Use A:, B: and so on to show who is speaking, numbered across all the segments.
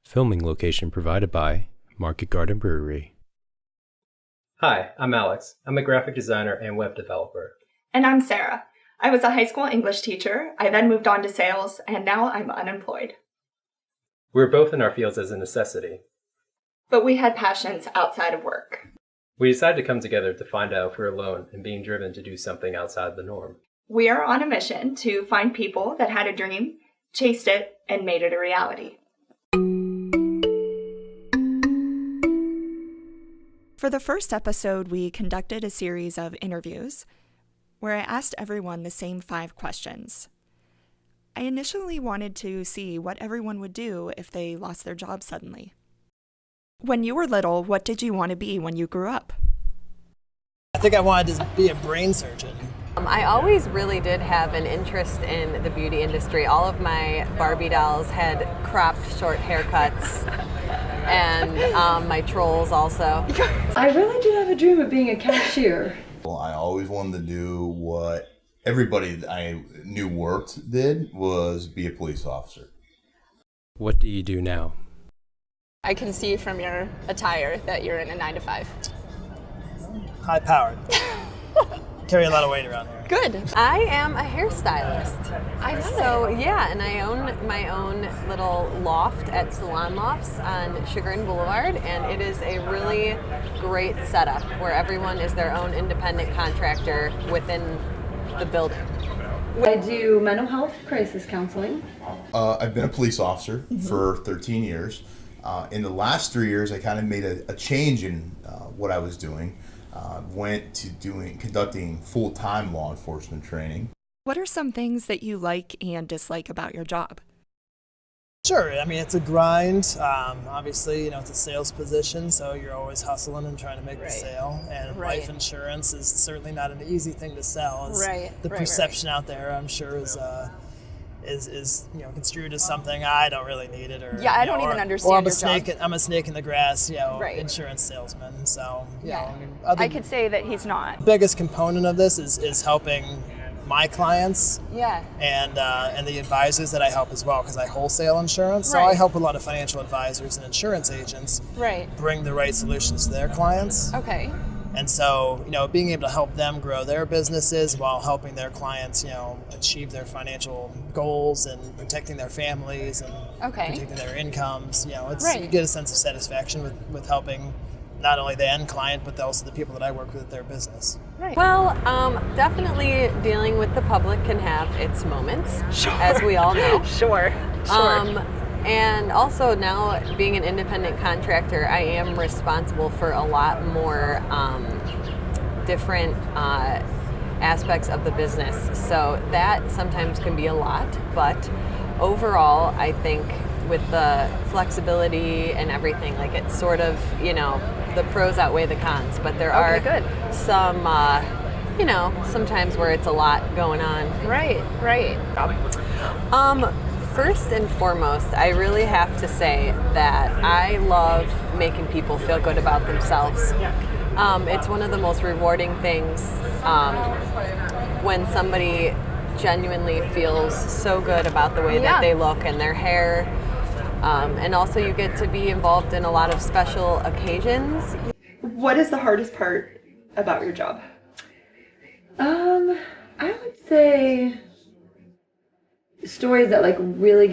A: Filming location provided by Market Garden Brewery.
B: Hi, I'm Alex. I'm a graphic designer and web developer.
C: And I'm Sarah. I was a high school English teacher. I then moved on to sales, and now I'm unemployed.
B: We were both in our fields as a necessity.
C: But we had passions outside of work.
B: We decided to come together to find out if we're alone in being driven to do something outside the norm.
C: We are on a mission to find people that had a dream, chased it, and made it a reality.
D: For the first episode, we conducted a series of interviews where I asked everyone the same 5 questions. I initially wanted to see what everyone would do if they lost their job suddenly. When you were little, what did you want to be when you grew up?
E: I think I wanted to be a brain surgeon.
F: I always really did have an interest in the beauty industry. All of my Barbie dolls had cropped short haircuts, and my trolls also.
G: I really did have a dream of being a cashier.
H: Well, I always wanted to do what everybody that I knew worked did, was be a police officer.
A: What do you do now?
I: I can see from your attire that you're in a 9-to-5.
E: High powered. Carry a lot of weight around here.
F: Good. I am a hairstylist.
I: I love
F: So yeah, and I own my own little loft at Salon Lofts on Sugar and Boulevard, and it is a really great setup where everyone is their own independent contractor within the building.
G: I do mental health crisis counseling.
H: I've been a police officer for 13 years. In the last 3 years, I kind of made a change in what I was doing. Went to conducting full-time law enforcement training.
D: What are some things that you like and dislike about your job?
E: Sure, I mean, it's a grind. Obviously, it's a sales position, so you're always hustling and trying to make the sale. And life insurance is certainly not an easy thing to sell. The perception out there, I'm sure, is construed as something I don't really need it, or
I: I don't even understand.
E: Or I'm a snake in the grass, insurance salesman. So
I: I could say that he's not.
E: The biggest component of this is helping my clients, and the advisors that I help as well, because I wholesale insurance. So I help a lot of financial advisors and insurance agents bring the right solutions to their clients.
I: Okay.
E: And so, being able to help them grow their businesses while helping their clients, achieve their financial goals and protecting their families and protecting their incomes, you get a sense of satisfaction with helping not only the end client, but also the people that I work with at their business.
F: Right. Well, definitely dealing with the public can have its moments, as we all know.
C: Sure.
F: And also now being an independent contractor, I am responsible for a lot more different aspects of the business. So that sometimes can be a lot, but overall, I think with the flexibility and everything, like it's sort of, the pros outweigh the cons, but there are some, sometimes where it's a lot going on.
I: Right.
F: First and foremost, I really have to say that I love making people feel good about themselves. It's one of the most rewarding things when somebody genuinely feels so good about the way that they look and their hair. And also you get to be involved in a lot of special occasions.
C: What is the hardest part about your job?
G: I would say stories that really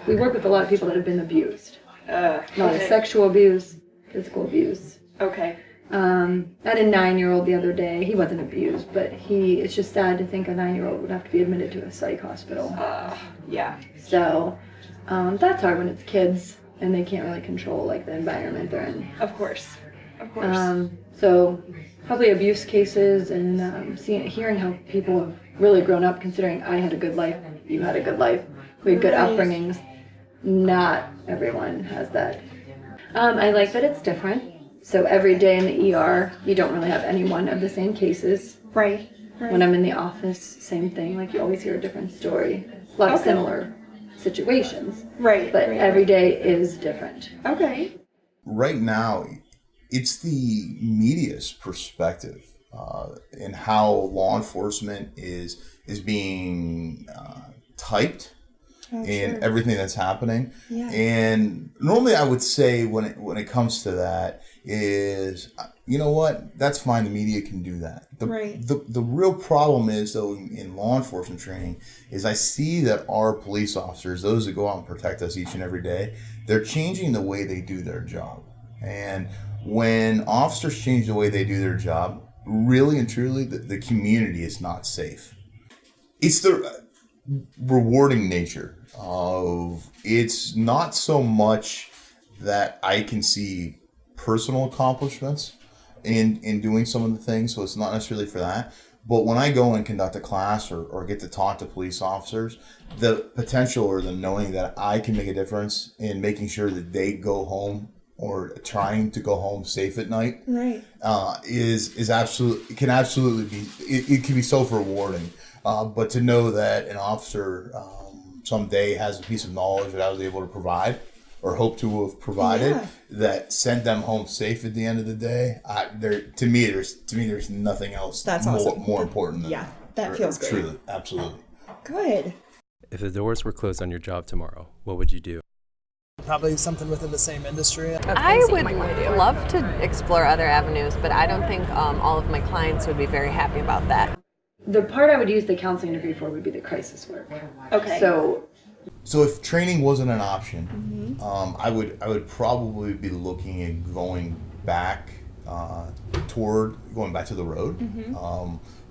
G: we work with a lot of people that have been abused. Sexual abuse, physical abuse.
C: Okay.
G: I had a 9-year-old the other day. He wasn't abused, but it's just sad to think a 9-year-old would have to be admitted to a psych hospital. So that's hard when it's kids and they can't really control the environment they're in.
C: Of course.
G: So probably abuse cases and hearing how people have really grown up, considering I had a good life, you had a good life, we had good upbringings. Not everyone has that. I like that it's different. So every day in the ER, you don't really have any one of the same cases.
C: Right.
G: When I'm in the office, same thing. You always hear a different story. A lot of similar situations. But every day is different.
C: Okay.
H: Right now, it's the media's perspective and how law enforcement is being typed in everything that's happening.
C: Yeah.
H: And normally I would say when it comes to that is, you know what, that's fine. The media can do that. The real problem is, though, in law enforcement training is I see that our police officers, those that go out and protect us each and every day, they're changing the way they do their job. And when officers change the way they do their job, really and truly, the community is not safe. It's the rewarding nature of it's not so much that I can see personal accomplishments in doing some of the things, so it's not necessarily for that. But when I go and conduct a class or get to talk to police officers, the potential or the knowing that I can make a difference in making sure that they go home or trying to go home safe at night, is absolutely, it can absolutely be, it can be so rewarding. But to know that an officer someday has a piece of knowledge that I was able to provide or hope to have provided that sent them home safe at the end of the day, to me there's nothing else
C: that's
H: more important than
C: that feels great.
H: Truly, absolutely.
C: Good.
A: If the doors were closed on your job tomorrow, what would you do?
E: Probably something within the same industry.
F: I would love to explore other avenues, but I don't think all of my clients would be very happy about that.
G: The part I would use the counseling degree for would be the crisis work.
C: Okay.
H: So if training wasn't an option, I would probably be looking at going back to the road,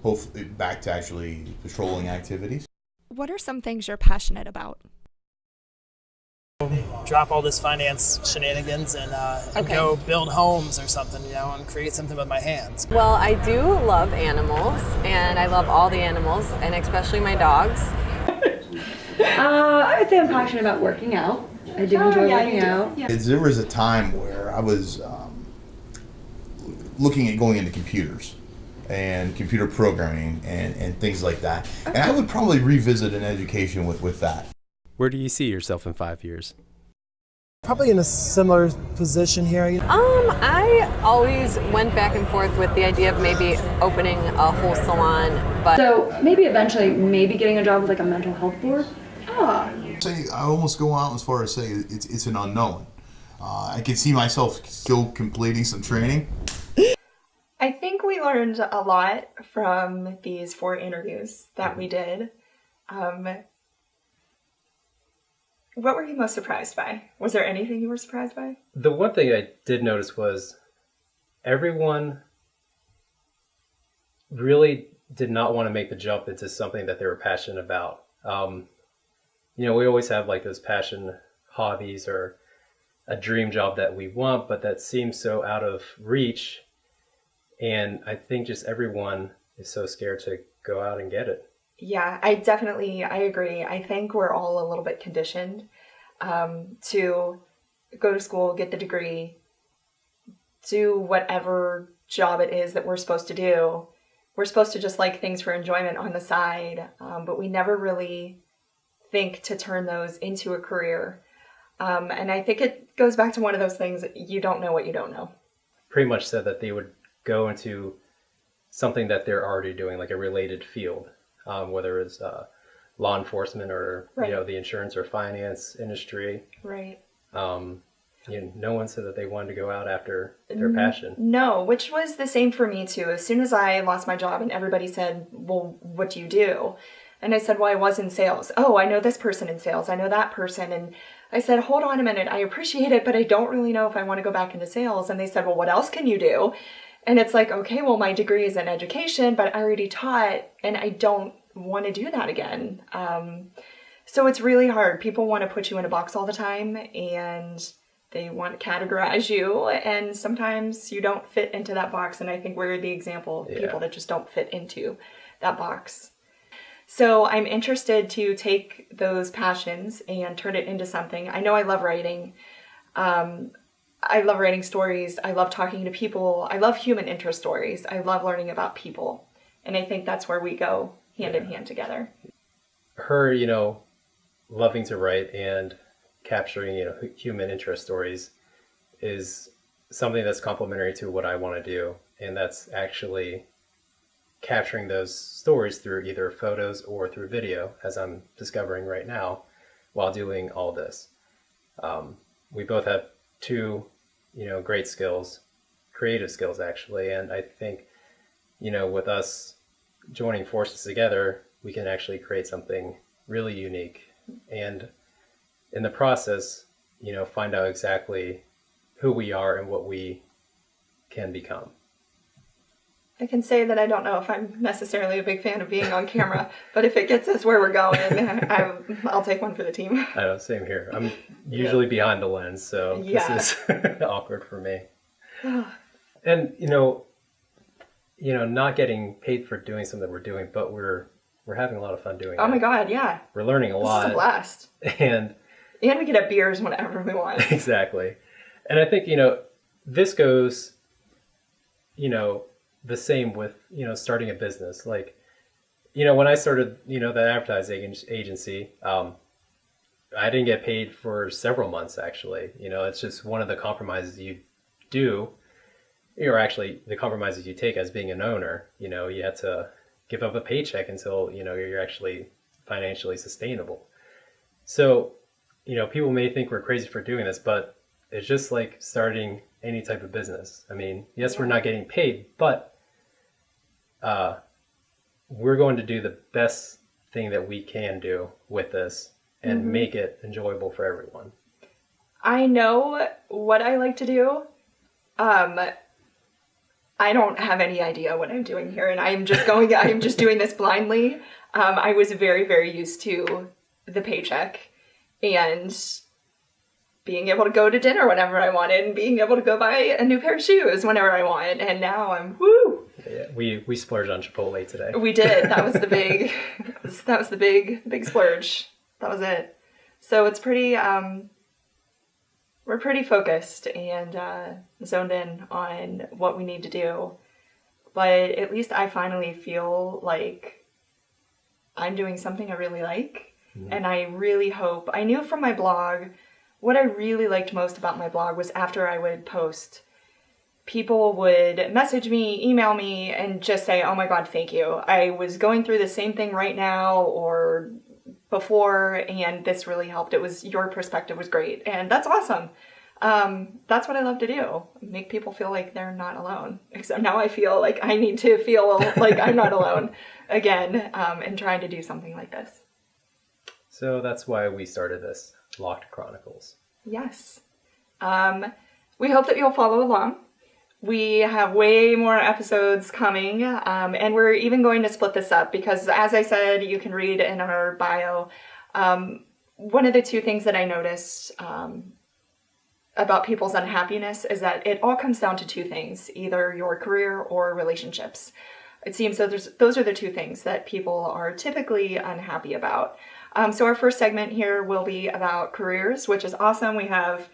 H: hopefully back to actually patrolling activities.
D: What are some things you're passionate about?
E: Drop all this finance shenanigans and go build homes or something, and create something with my hands.
F: Well, I do love animals, and I love all the animals, and especially my dogs.
G: I would say I'm passionate about working out. I do enjoy working out. Yeah.
H: There was a time where I was looking at going into computers and computer programming and things like that. And I would probably revisit an education with that.
A: Where do you see yourself in 5 years?
E: Probably in a similar position here.
F: I always went back and forth with the idea of maybe opening a whole salon, but
G: so maybe eventually, getting a job with like a mental health board.
H: I almost go out as far as say it's an unknown. I can see myself still completing some training.
C: I think we learned a lot from these 4 interviews that we did. What were you most surprised by? Was there anything you were surprised by?
B: The one thing I did notice was everyone really did not want to make the jump into something that they were passionate about. We always have like those passion hobbies or a dream job that we want, but that seems so out of reach. And I think just everyone is so scared to go out and get it.
C: Yeah, I agree. I think we're all a little bit conditioned to go to school, get the degree, do whatever job it is that we're supposed to do. We're supposed to just like things for enjoyment on the side, but we never really think to turn those into a career. And I think it goes back to one of those things, you don't know what you don't know.
B: Pretty much said that they would go into something that they're already doing, like a related field. Whether it's law enforcement or the insurance or finance industry.
C: Right.
B: No one said that they wanted to go out after their passion.
C: No, which was the same for me too. As soon as I lost my job and everybody said, well, what do you do? And I said, well, I was in sales. Oh, I know this person in sales. I know that person. And I said, hold on a minute. I appreciate it, but I don't really know if I want to go back into sales. And they said, well, what else can you do? And it's like, okay, well, my degree is in education, but I already taught and I don't want to do that again. So it's really hard. People want to put you in a box all the time and they want to categorize you. And sometimes you don't fit into that box. And I think we're the example of people that just don't fit into that box. So I'm interested to take those passions and turn it into something. I know I love writing. I love writing stories. I love talking to people. I love human interest stories. I love learning about people. And I think that's where we go hand in hand together.
B: Her, loving to write and capturing, human interest stories is something that's complementary to what I want to do. And that's actually capturing those stories through either photos or through video, as I'm discovering right now. while doing all this. We both have two, great skills, creative skills actually, and I think, with us joining forces together, we can actually create something really unique, and in the process, find out exactly who we are and what we can become.
C: I can say that I don't know if I'm necessarily a big fan of being on camera, but if it gets us where we're going, I'll take one for the team.
B: I know, same here. I'm usually behind the lens, so this is awkward for me. And not getting paid for doing something we're doing, but we're having a lot of fun doing it.
C: Oh my God, yeah.
B: We're learning a lot.
C: This is a blast.
B: And
C: we can have beers whenever we want.
B: Exactly. And I think, this goes, the same with, starting a business. Like, when I started, the advertising agency, I didn't get paid for several months, actually. It's just one of the compromises you do, or actually the compromises you take as being an owner. You have to give up a paycheck until, you're actually financially sustainable. So, people may think we're crazy for doing this, but it's just like starting any type of business. I mean, yes, we're not getting paid, but we're going to do the best thing that we can do with this and make it enjoyable for everyone.
C: I know what I like to do. I don't have any idea what I'm doing here, and I'm just doing this blindly. I was very, very used to the paycheck and being able to go to dinner whenever I wanted and being able to go buy a new pair of shoes whenever I wanted. And now I'm woo.
B: Yeah, we splurged on Chipotle today.
C: We did. That was the big big splurge. That was it. So it's pretty we're pretty focused and zoned in on what we need to do. But at least I finally feel like I'm doing something I really like. And I really hope, I knew from my blog, what I really liked most about my blog was after I would post, people would message me, email me, and just say, oh my God, thank you. I was going through the same thing right now or before, and this really helped. Your perspective was great, and that's awesome. That's what I love to do, make people feel like they're not alone. Except now I feel like I need to feel like I'm not alone again, in trying to do something like this.
B: So that's why we started this Locked Chronicles.
C: Yes. We hope that you'll follow along. We have way more episodes coming, and we're even going to split this up because, as I said, you can read in our bio, one of the two things that I noticed about people's unhappiness is that it all comes down to two things, either your career or relationships. It seems that those are the two things that people are typically unhappy about. So our first segment here will be about careers, which is awesome. We have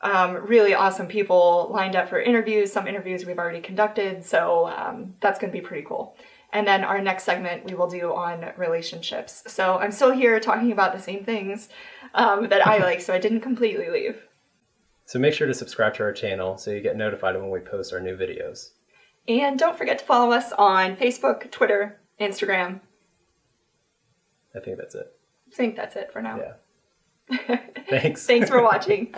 C: really awesome people lined up for interviews. Some interviews we've already conducted, so that's going to be pretty cool. And then our next segment we will do on relationships. So I'm still here talking about the same things that I like, so I didn't completely leave.
B: So make sure to subscribe to our channel so you get notified when we post our new videos.
C: And don't forget to follow us on Facebook, Twitter, Instagram.
B: I think that's it.
C: I think that's it for now.
B: Yeah. Thanks.
C: Thanks for watching.